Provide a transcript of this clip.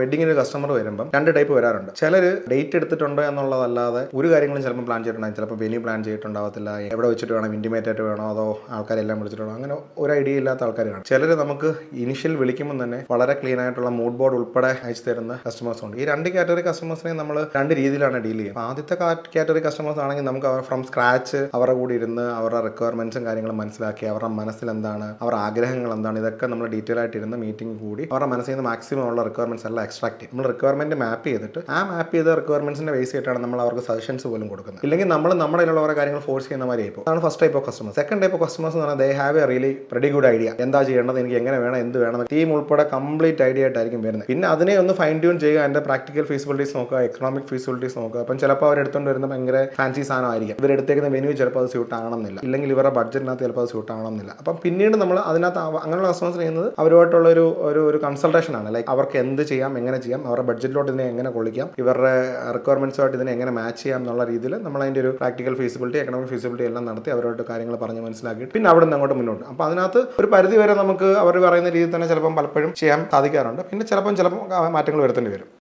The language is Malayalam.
വെഡിങ്ങിന് കസ്റ്റമർ വരുമ്പം 2 ടൈപ്പ് വരാറുണ്ട്. ചിലർ ഡേറ്റ് എടുത്തിട്ടുണ്ട് എന്നുള്ളതല്ലാതെ ഒരു കാര്യങ്ങളും ചിലപ്പോൾ പ്ലാൻ ചെയ്തിട്ടുണ്ടാകും. ചിലപ്പോൾ വെന്യൂ പ്ലാൻ ചെയ്തിട്ടുണ്ടാവത്തില്ല, എവിടെ വെച്ചിട്ട് വേണം, ഇൻറ്റിമേറ്റ് ആയിട്ട് വേണോ അതോ ആൾക്കാരെല്ലാം വിളിച്ചിട്ട് വേണോ, അങ്ങനെ ഒരു ഐഡിയ ഇല്ലാത്ത ആൾക്കാർ കാണും. ചിലർ നമുക്ക് ഇനിഷ്യൽ വിളിക്കുമ്പോൾ തന്നെ വളരെ ക്ലീൻ ആയിട്ടുള്ള മൂഡ് ബോർഡ് ഉൾപ്പെടെ അയച്ചു തരുന്ന കസ്റ്റമേഴ്സ് ഉണ്ട്. ഈ 2 കാറ്റഗറി കസ്റ്റമേഴ്സിനെ നമ്മൾ 2 രീതിയിലാണ് ഡീൽ ചെയ്യുക. ആദ്യത്തെ കാറ്റഗറി കസ്റ്റമേഴ്സ് ആണെങ്കിൽ നമുക്ക് ഫ്രം സ്ക്രാച്ച് അവരുടെ കൂടി ഇരുന്ന് അവരുടെ റിക്വയർമെന്റ്സും കാര്യങ്ങളും മനസ്സിലാക്കി അവരുടെ മനസ്സിൽ എന്താണ്, അവരുടെ ആഗ്രഹങ്ങൾ എന്താണ്, ഇതൊക്കെ നമ്മൾ ഡീറ്റെയിൽ ആയിട്ട് ഇരുന്ന് മീറ്റിംഗ് കൂടി അവരുടെ മനസ്സിൽ നിന്ന് മാക്സിമം ഉള്ള റിക്വയർമെന്റ്സ് എല്ലാം എക്സ്ട്രാക്ട് ചെയ്യും. നമ്മൾ റിക്വയർമെന്റ് മാപ്പ് ചെയ്തിട്ട് ആ മാപ്പ് ചെയ്ത റിക്വയർമെന്റ്സിന്റെ ബേസ് ചെയ്തിട്ടാണ് നമ്മൾ അവർക്ക് സജഷൻസ് പോലും കൊടുക്കുന്നത്. ഇല്ലെങ്കിൽ നമ്മൾ നമ്മുടെ കയ്യിലുള്ള ഓരോ കാര്യങ്ങൾ ഫോഴ്സ് ചെയ്യുന്ന മാതിരി ആയിപ്പോൾ. അതാണ് first type of customers. Second type of customers എന്ന് പറഞ്ഞാൽ they have A really very good idea. എന്താ ചെയ്യേണ്ടത്, എനിക്ക് എങ്ങനെ വേണം, എന്ത് വേണം, ടീം ഉൾപ്പെടെ കംപ്ലീറ്റ് ഐഡിയ ആയിട്ടായിരിക്കും വരുന്നത്. പിന്നെ അതിനെ ഒന്ന് ഫൈൻ ട്യൂൺ ചെയ്യുക, അതിന്റെ പ്രാക്ടിക്കൽ ഫീസിബിലിറ്റീസ് നോക്കുക, എക്കണോമിക് ഫീസിബിലിറ്റീസ് നോക്കുക. അപ്പം ചിലപ്പോൾ അവർ എടുത്തുകൊണ്ട് വരുന്ന ഭയങ്കര ഫാൻസി സാധനമായിരിക്കും. ഇവരെടുത്തേക്കുന്ന വെന്യൂ ചിലപ്പോൾ അത് സ്യൂട്ട് ആകണമെന്നില്ല, ഇല്ലെങ്കിൽ ഇവരുടെ ബഡ്ജറ്റിനകത്ത് ചിലപ്പോൾ അത് സ്യൂട്ട് ആകണമെന്നില്ല. അപ്പം പിന്നീട് നമ്മൾ അതിനകത്ത് അങ്ങനെയുള്ള കസ്റ്റമേഴ്സ് ചെയ്യുന്നത് അവരുമായിട്ടുള്ള ഒരു കൺസൾട്ടേഷൻ ആണ്. ലൈക്ക് അവർക്ക് എന്ത് ചെയ്യാം, എങ്ങനെ ചെയ്യാം, അവരുടെ ബഡ്ജറ്റിലോട്ട് ഇതിനെ എങ്ങനെ കൊള്ളിക്കാം, ഇവരുടെ റിക്വയർമെന്റ്സുമായിട്ട് ഇതിനെ എങ്ങനെ മാച്ച് ചെയ്യാം എന്നുള്ള രീതിയിൽ നമ്മൾ അതിൻ്റെ ഒരു പ്രാക്ടിക്കൽ ഫീസിബിലിറ്റി, എക്കണോമിക് ഫീസിബിലിറ്റി എല്ലാം നടത്തി അവരോട് കാര്യങ്ങൾ പറഞ്ഞ് മനസ്സിലാക്കിയിട്ട് പിന്നെ അവിടെ നിന്ന് അങ്ങോട്ട് മുന്നോട്ട്. അപ്പോൾ അതിനകത്ത് ഒരു പരിധി വരെ നമുക്ക് അവർ പറയുന്ന രീതിയിൽ തന്നെ ചിലപ്പം പലപ്പോഴും ചെയ്യാൻ സാധിക്കാറുണ്ട്. പിന്നെ ചിലപ്പം മാറ്റങ്ങൾ വരുത്തേണ്ടി വരും.